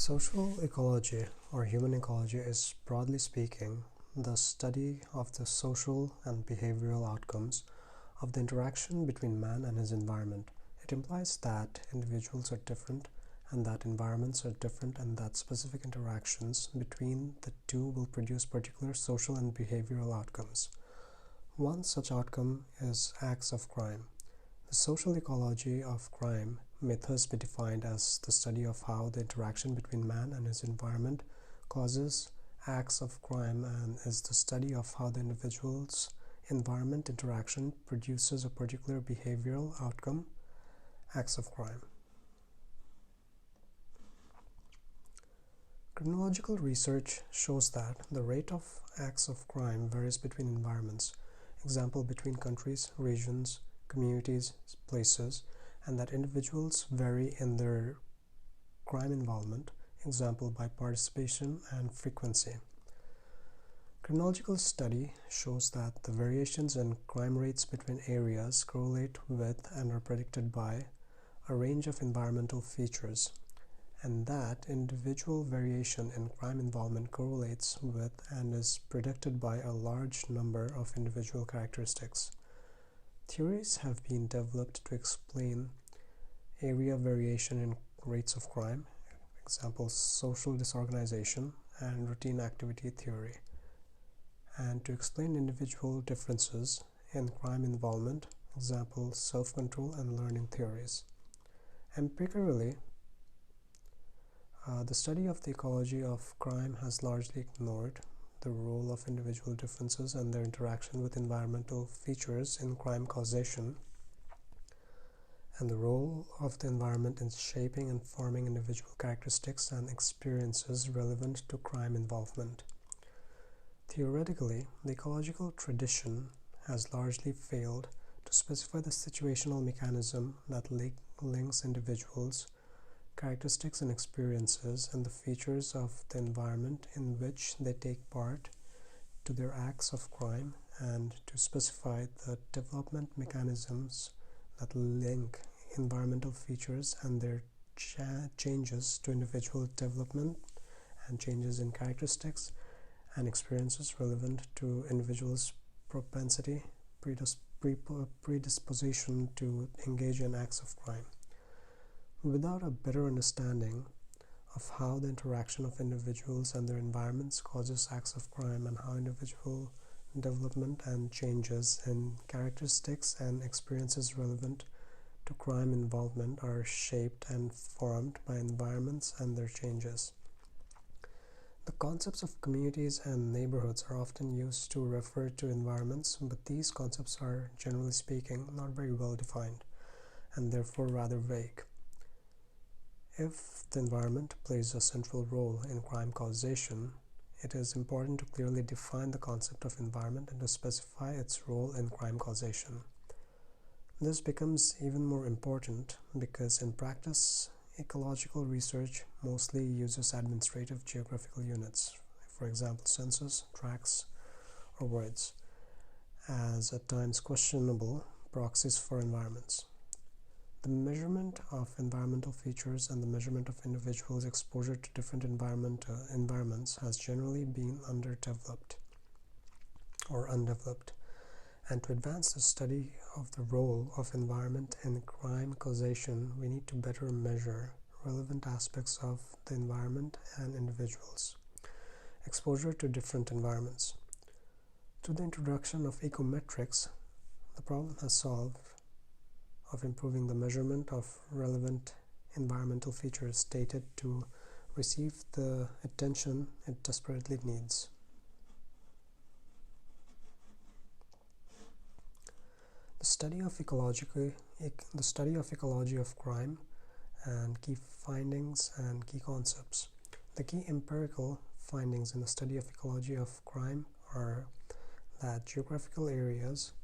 Social ecology, or human ecology, is broadly speaking the study of the social and behavioral outcomes of the interaction between man and his environment. It implies that individuals are different and that environments are different and that specific interactions between the two will produce particular social and behavioral outcomes. One such outcome is acts of crime. The social ecology of crime may thus be defined as the study of how the interaction between man and his environment causes acts of crime and is the study of how the individual's environment interaction produces a particular behavioral outcome, acts of crime. Criminological research shows that the rate of acts of crime varies between environments, example between countries, regions, communities, places, and that individuals vary in their crime involvement, example by participation and frequency. Criminological study shows that the variations in crime rates between areas correlate with and are predicted by a range of environmental features, and that individual variation in crime involvement correlates with and is predicted by a large number of individual characteristics. Theories have been developed to explain area variation in rates of crime, example social disorganization and routine activity theory, and to explain individual differences in crime involvement, example self-control and learning theories. Empirically, the study of the ecology of crime has largely ignored the role of individual differences and their interaction with environmental features in crime causation, and the role of the environment in shaping and forming individual characteristics and experiences relevant to crime involvement. Theoretically, the ecological tradition has largely failed to specify the situational mechanism that links individuals' characteristics and experiences and the features of the environment in which they take part to their acts of crime, and to specify the development mechanisms that link environmental features and their changes to individual development and changes in characteristics and experiences relevant to individuals' propensity, predisposition to engage in acts of crime. Without a better understanding of how the interaction of individuals and their environments causes acts of crime and how individual development and changes in characteristics and experiences relevant to crime involvement are shaped and formed by environments and their changes. The concepts of communities and neighborhoods are often used to refer to environments, but these concepts are, generally speaking, not very well defined and therefore rather vague. If the environment plays a central role in crime causation, it is important to clearly define the concept of environment and to specify its role in crime causation. This becomes even more important because in practice, ecological research mostly uses administrative geographical units, for example census, tracts, or words, as at times questionable proxies for environments. The measurement of environmental features and the measurement of individuals' exposure to different environments has generally been underdeveloped or undeveloped. And to advance the study of the role of environment in crime causation, we need to better measure relevant aspects of the environment and individuals' exposure to different environments. Through the introduction of ecometrics, the problem has solved of improving the measurement of relevant environmental features stated to receive the attention it desperately needs. The study of ecology of crime and key findings and key concepts. The key empirical findings in the study of ecology of crime are that geographical areas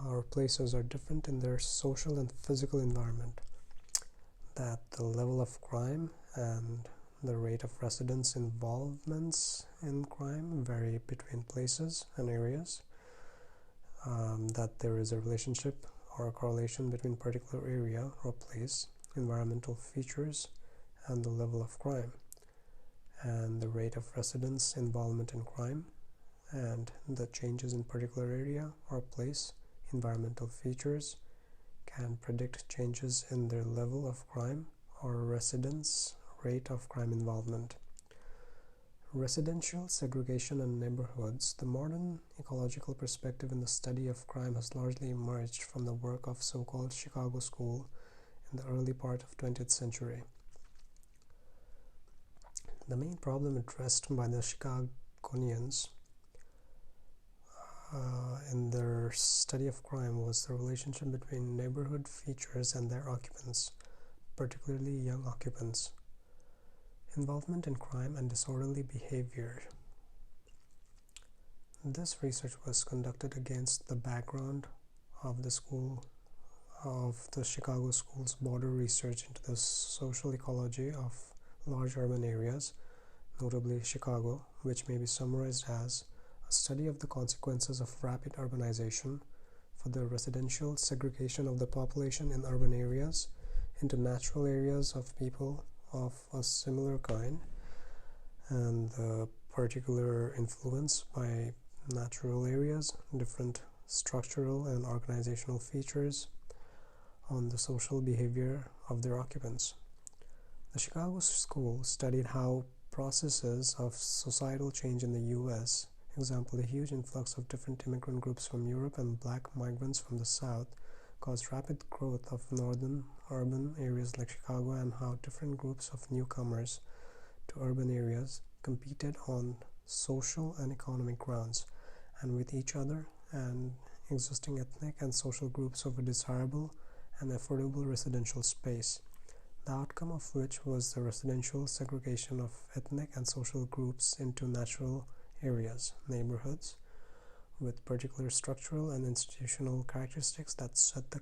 or places are different in their social and physical environment, that the level of crime and the rate of residents' involvements in crime vary between places and areas, that there is a relationship or a correlation between a particular area or place, environmental features, and the level of crime. and the rate of residents' involvement in crime, and the changes in particular area or place. Environmental features can predict changes in their level of crime or residents' rate of crime involvement. Residential segregation in neighborhoods. The modern ecological perspective in the study of crime has largely emerged from the work of so-called Chicago School in the early part of 20th century. The main problem addressed by the Chicagoans in their study of crime was the relationship between neighborhood features and their occupants, particularly young occupants. Involvement in crime and disorderly behavior. This research was conducted against the background of the Chicago School's broader research into the social ecology of large urban areas, notably Chicago, which may be summarized as a study of the consequences of rapid urbanization for the residential segregation of the population in urban areas into natural areas of people of a similar kind, and the particular influence by natural areas, different structural and organizational features on the social behavior of their occupants. The Chicago School studied how processes of societal change in the U.S., example, the huge influx of different immigrant groups from Europe and black migrants from the South, caused rapid growth of northern urban areas like Chicago, and how different groups of newcomers to urban areas competed on social and economic grounds and with each other and existing ethnic and social groups over desirable and affordable residential space, the outcome of which was the residential segregation of ethnic and social groups into natural areas, neighborhoods, with particular structural and institutional characteristics that set the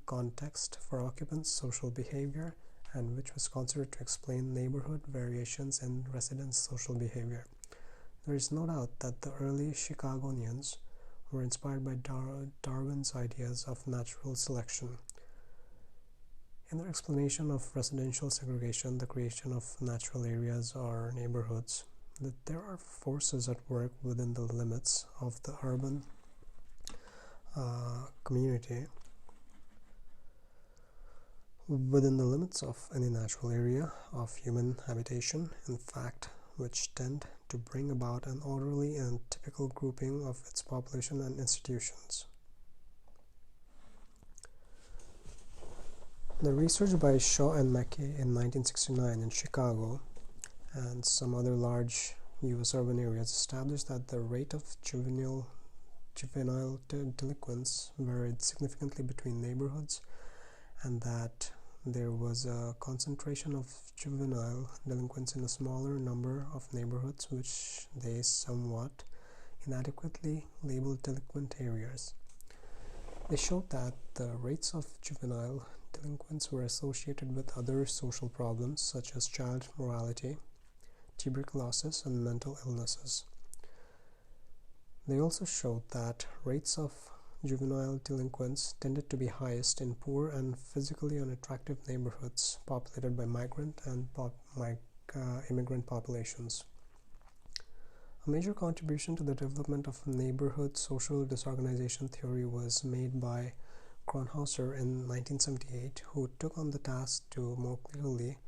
context for occupants' social behavior, and which was considered to explain neighborhood variations in residents' social behavior. There is no doubt that the early Chicagoans were inspired by Darwin's ideas of natural selection. In their explanation of residential segregation, the creation of natural areas or neighborhoods, that there are forces at work within the limits of the urban community, within the limits of any natural area of human habitation, in fact, which tend to bring about an orderly and typical grouping of its population and institutions. The research by Shaw and Mackey in 1969 in Chicago and some other large U.S. urban areas established that the rate of juvenile delinquents varied significantly between neighborhoods, and that there was a concentration of juvenile delinquents in a smaller number of neighborhoods, which they somewhat inadequately labeled delinquent areas. They showed that the rates of juvenile delinquents were associated with other social problems such as child mortality, tuberculosis, and mental illnesses. They also showed that rates of juvenile delinquents tended to be highest in poor and physically unattractive neighborhoods populated by migrant and immigrant populations. A major contribution to the development of neighborhood social disorganization theory was made by Kronhauser in 1978, who took on the task to more clearly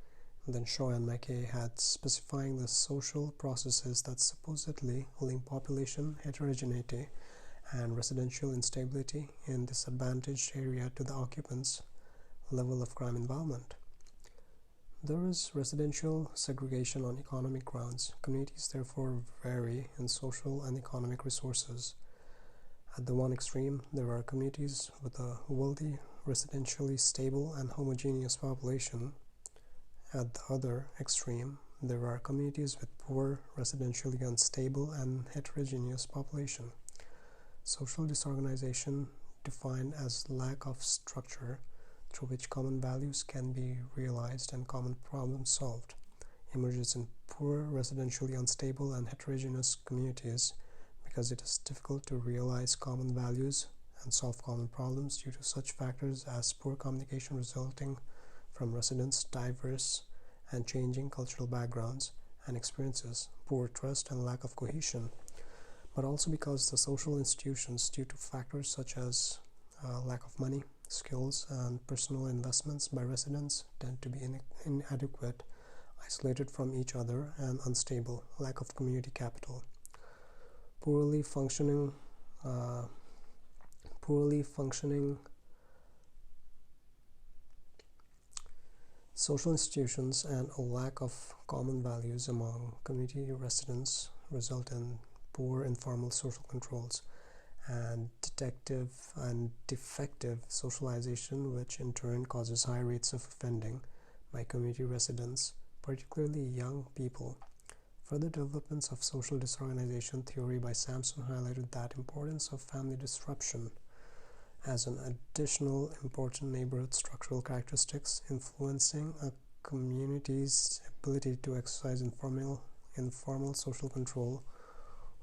than Shaw and Mackey had specifying the social processes that supposedly link population heterogeneity and residential instability in disadvantaged area to the occupants' level of crime involvement. There is residential segregation on economic grounds. Communities therefore vary in social and economic resources. At the one extreme, there are communities with a wealthy, residentially stable and homogeneous population. At the other extreme, there are communities with poor, residentially unstable and heterogeneous population. Social disorganization, defined as lack of structure through which common values can be realized and common problems solved, emerges in poor, residentially unstable and heterogeneous communities because it is difficult to realize common values and solve common problems due to such factors as poor communication resulting from residents' diverse and changing cultural backgrounds and experiences, poor trust, and lack of cohesion, but also because the social institutions, due to factors such as lack of money, skills, and personal investments by residents, tend to be inadequate, isolated from each other, and unstable, lack of community capital. Poorly functioning social institutions and a lack of common values among community residents result in poor informal social controls and defective socialization, which in turn causes high rates of offending by community residents, particularly young people. Further developments of social disorganization theory by Sampson highlighted that importance of family disruption as an additional important neighborhood structural characteristics influencing a community's ability to exercise informal social control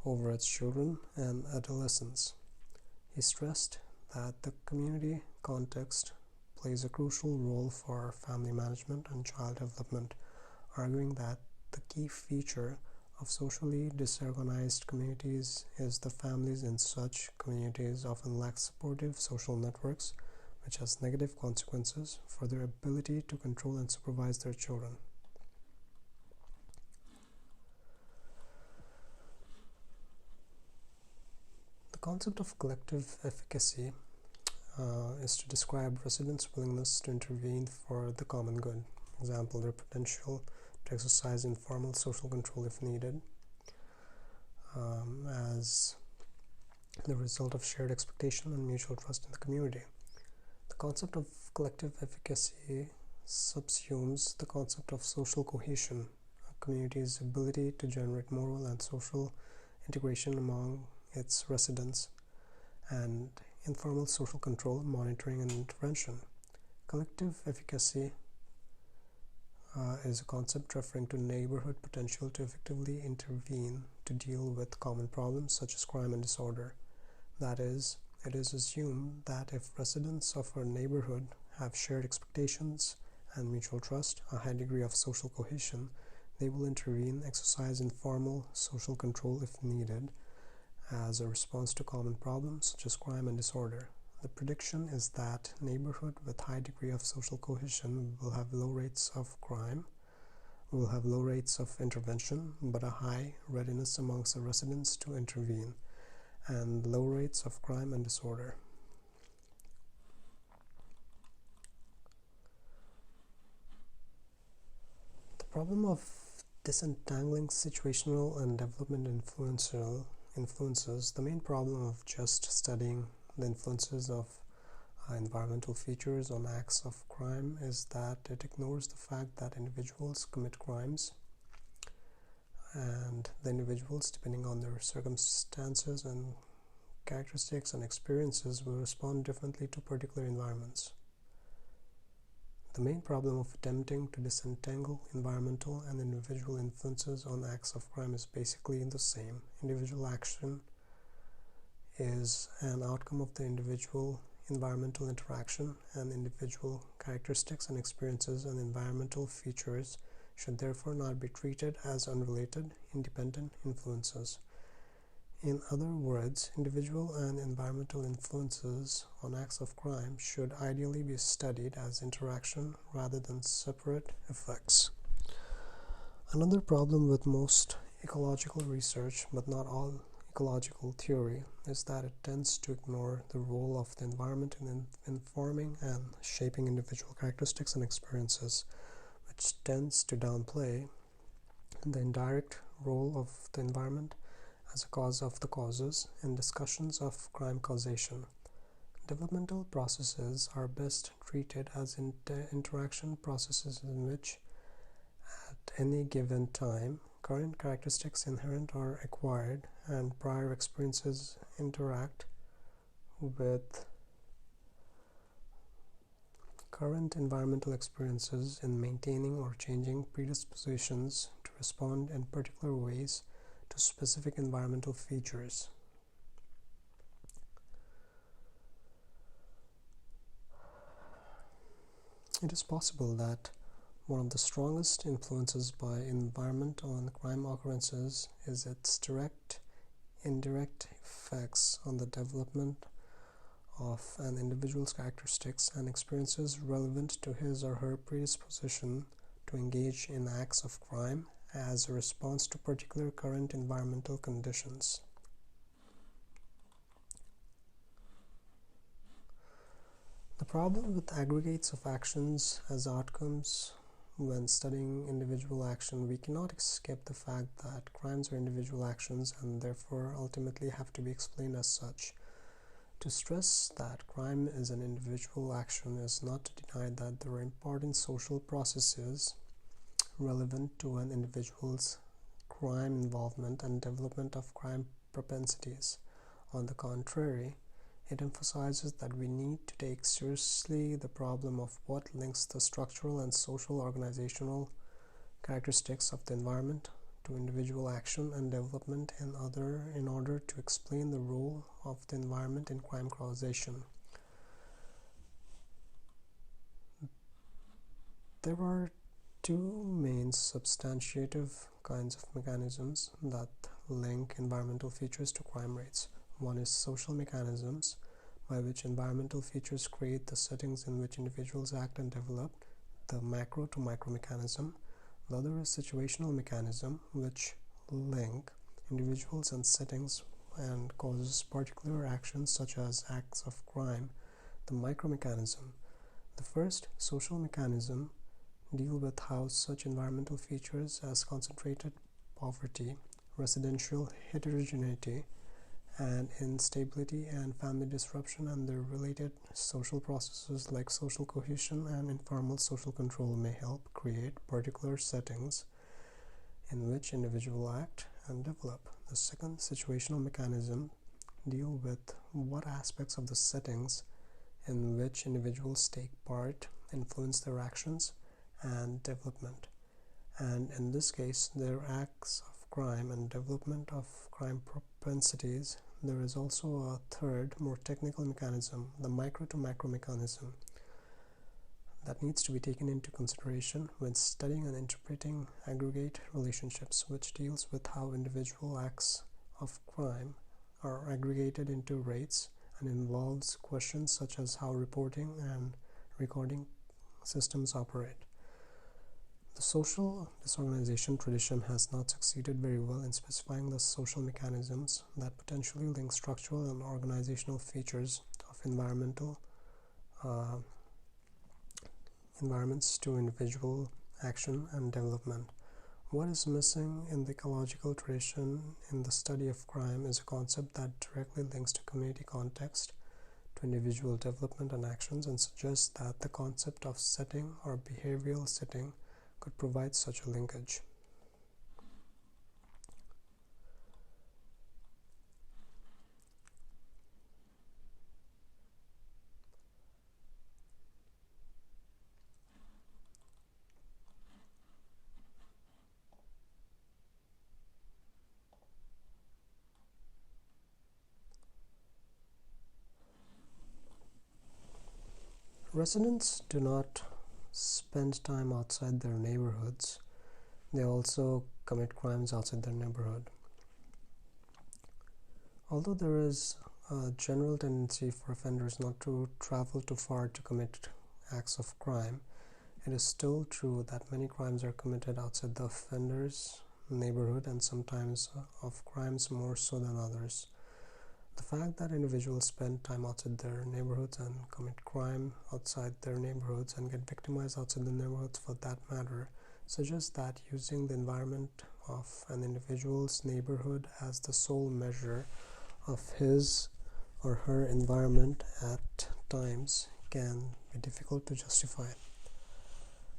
over its children and adolescents. He stressed that the community context plays a crucial role for family management and child development, arguing that the key feature of socially disorganized communities is the families in such communities often lack supportive social networks, which has negative consequences for their ability to control and supervise their children. The concept of collective efficacy is to describe residents' willingness to intervene for the common good. For example, their potential to exercise informal social control if needed, as the result of shared expectation and mutual trust in the community. The concept of collective efficacy subsumes the concept of social cohesion, a community's ability to generate moral and social integration among its residents, and informal social control, monitoring, and intervention. Collective efficacy is a concept referring to neighborhood potential to effectively intervene to deal with common problems such as crime and disorder. That is, it is assumed that if residents of a neighborhood have shared expectations and mutual trust, a high degree of social cohesion, they will intervene, exercise informal social control if needed, as a response to common problems such as crime and disorder. The prediction is that neighborhood with high degree of social cohesion will have low rates of crime, will have low rates of intervention, but a high readiness amongst the residents to intervene, and low rates of crime and disorder. The problem of disentangling situational and development influences, the main problem of just studying the influences of environmental features on acts of crime is that it ignores the fact that individuals commit crimes, and the individuals, depending on their circumstances and characteristics and experiences, will respond differently to particular environments. The main problem of attempting to disentangle environmental and individual influences on acts of crime is basically the same. Individual action is an outcome of the individual environmental interaction, and individual characteristics and experiences and environmental features should therefore not be treated as unrelated, independent influences. In other words, individual and environmental influences on acts of crime should ideally be studied as interaction rather than separate effects. Another problem with most ecological research, but not all ecological theory, is that it tends to ignore the role of the environment in informing and shaping individual characteristics and experiences, which tends to downplay the indirect role of the environment as a cause of the causes in discussions of crime causation. Developmental processes are best treated as interaction processes in which, at any given time, current characteristics inherent or acquired and prior experiences interact with current environmental experiences in maintaining or changing predispositions to respond in particular ways to specific environmental features. It is possible that One of the strongest influences by environment on crime occurrences is its direct, indirect effects on the development of an individual's characteristics and experiences relevant to his or her predisposition to engage in acts of crime as a response to particular current environmental conditions. The problem with aggregates of actions as outcomes when studying individual action, we cannot escape the fact that crimes are individual actions and therefore ultimately have to be explained as such. To stress that crime is an individual action is not to deny that there are important social processes relevant to an individual's crime involvement and development of crime propensities. On the contrary, it emphasizes that we need to take seriously the problem of what links the structural and social organizational characteristics of the environment to individual action and development in order to explain the role of the environment in crime causation. There are two main substantiative kinds of mechanisms that link environmental features to crime rates. One is social mechanisms, by which environmental features create the settings in which individuals act and develop, the macro to micro mechanism. The other is situational mechanism, which link individuals and settings and causes particular actions such as acts of crime, the micro mechanism. The first, social mechanism, deal with how such environmental features as concentrated poverty, residential heterogeneity, and instability and family disruption and their related social processes like social cohesion and informal social control may help create particular settings in which individuals act and develop. The second, situational mechanism, deal with what aspects of the settings in which individuals take part influence their actions and development, and in this case their acts of crime and development of crime propensities. There is also a third, more technical mechanism, the micro to macro mechanism, that needs to be taken into consideration when studying and interpreting aggregate relationships, which deals with how individual acts of crime are aggregated into rates and involves questions such as how reporting and recording systems operate. The social disorganization tradition has not succeeded very well in specifying the social mechanisms that potentially link structural and organizational features of environments to individual action and development. What is missing in the ecological tradition in the study of crime is a concept that directly links to community context, to individual development and actions, and suggests that the concept of setting or behavioral setting could provide such a linkage. Residents do not spend time outside their neighborhoods. They also commit crimes outside their neighborhood. Although there is a general tendency for offenders not to travel too far to commit acts of crime, it is still true that many crimes are committed outside the offender's neighborhood, and sometimes of crimes more so than others. The fact that individuals spend time outside their neighborhoods and commit crime outside their neighborhoods and get victimized outside the neighborhoods for that matter suggests that using the environment of an individual's neighborhood as the sole measure of his or her environment at times can be difficult to justify.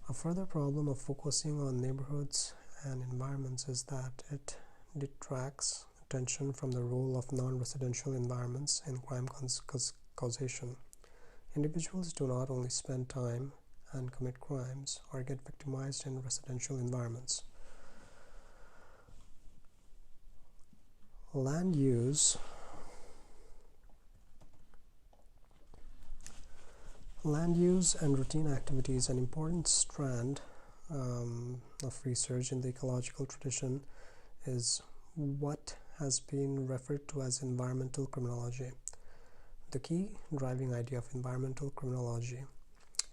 A further problem of focusing on neighborhoods and environments is that it detracts attention from the role of non-residential environments in crime causation. Individuals do not only spend time and commit crimes or get victimized in residential environments. Land use and routine activity is an important strand of research in the ecological tradition is what has been referred to as environmental criminology. The key driving idea of environmental criminology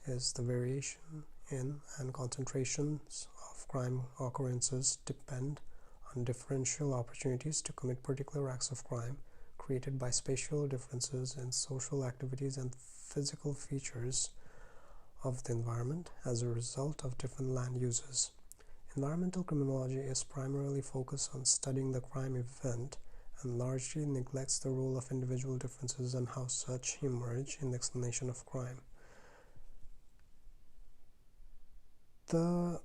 is the variation in and concentrations of crime occurrences depend on differential opportunities to commit particular acts of crime created by spatial differences in social activities and physical features of the environment as a result of different land uses. Environmental criminology is primarily focused on studying the crime event and largely neglects the role of individual differences and how such emerge in the explanation of crime. The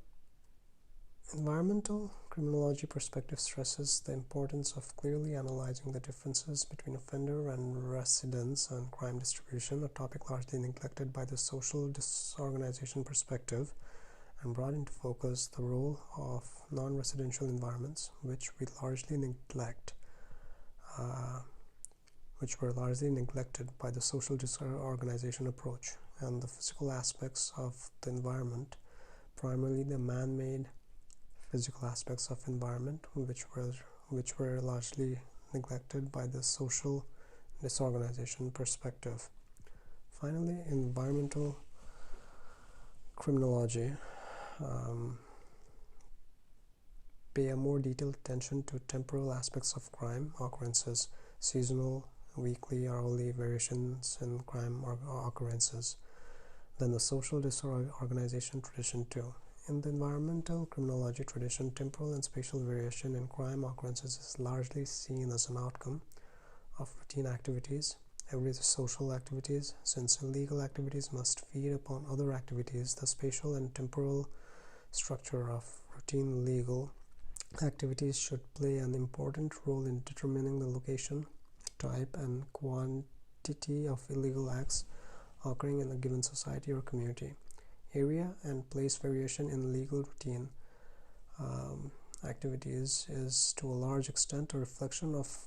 environmental criminology perspective stresses the importance of clearly analyzing the differences between offender and residence and crime distribution, a topic largely neglected by the social disorganization perspective, and brought into focus the role of non-residential environments, which were largely neglected by the social disorganization approach, and the physical aspects of the environment, primarily the man-made physical aspects of environment, which were largely neglected by the social disorganization perspective. Finally, environmental criminology pay a more detailed attention to temporal aspects of crime occurrences, seasonal, weekly, hourly variations in crime occurrences, than the social disorganization tradition too. In the environmental criminology tradition, temporal and spatial variation in crime occurrences is largely seen as an outcome of routine activities, everyday social activities. Since illegal activities must feed upon other activities, the spatial and temporal structure of routine legal activities should play an important role in determining the location, type, and quantity of illegal acts occurring in a given society or community. Area and place variation in legal routine activities is to a large extent a reflection of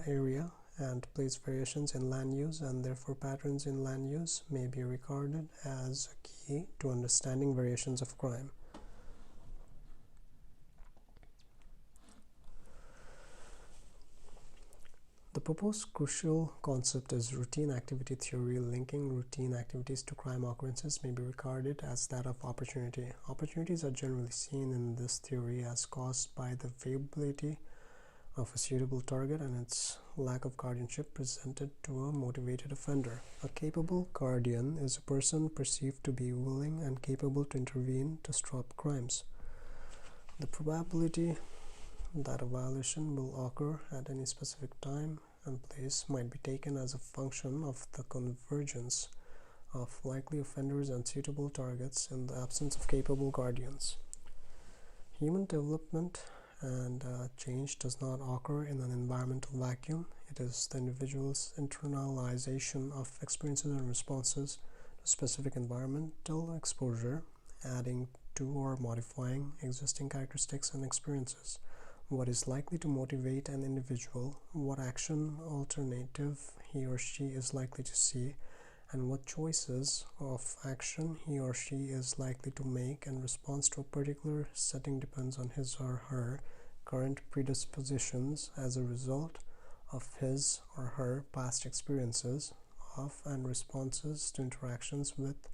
area and place variations in land use, and therefore patterns in land use may be regarded as a key to understanding variations of crime. The proposed crucial concept is routine activity theory. Linking routine activities to crime occurrences may be regarded as that of opportunity. Opportunities are generally seen in this theory as caused by the availability of a suitable target and its lack of guardianship presented to a motivated offender. A capable guardian is a person perceived to be willing and capable to intervene to stop crimes. The probability that a violation will occur at any specific time and place might be taken as a function of the convergence of likely offenders and suitable targets in the absence of capable guardians. Human development and change does not occur in an environmental vacuum. It is the individual's internalization of experiences and responses to specific environmental exposure, adding to or modifying existing characteristics and experiences. What is likely to motivate an individual, what action alternative he or she is likely to see, and what choices of action he or she is likely to make in response to a particular setting depends on his or her current predispositions as a result of his or her past experiences of and responses to interactions with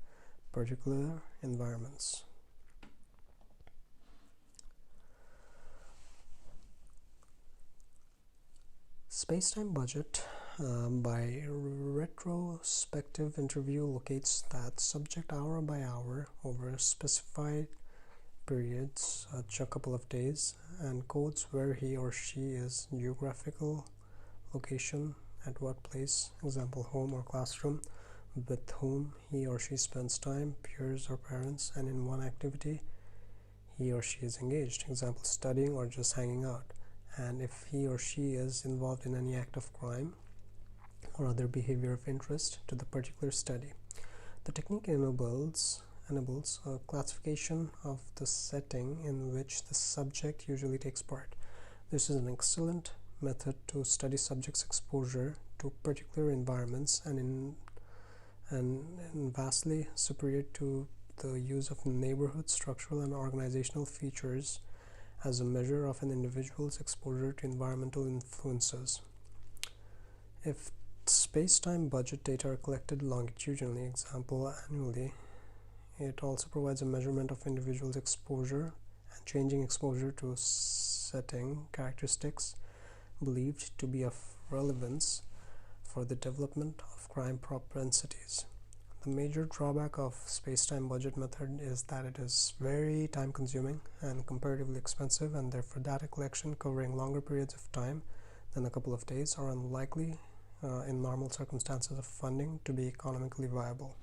particular environments. Spacetime budget by retrospective interview locates that subject hour by hour over specified periods, a couple of days, and codes where he or she is, geographical location, at what place, example home or classroom, with whom he or she spends time, peers or parents, and in one activity he or she is engaged, example studying or just hanging out, and if he or she is involved in any act of crime or other behavior of interest to the particular study. The technique enables a classification of the setting in which the subject usually takes part. This is an excellent method to study subjects' exposure to particular environments and vastly superior to the use of neighborhood structural and organizational features as a measure of an individual's exposure to environmental influences. If space-time budget data are collected longitudinally, example annually, it also provides a measurement of individuals' exposure and changing exposure to setting characteristics believed to be of relevance for the development of crime propensities. The major drawback of space-time budget method is that it is very time-consuming and comparatively expensive, and therefore data collection covering longer periods of time than a couple of days are unlikely in normal circumstances of funding to be economically viable.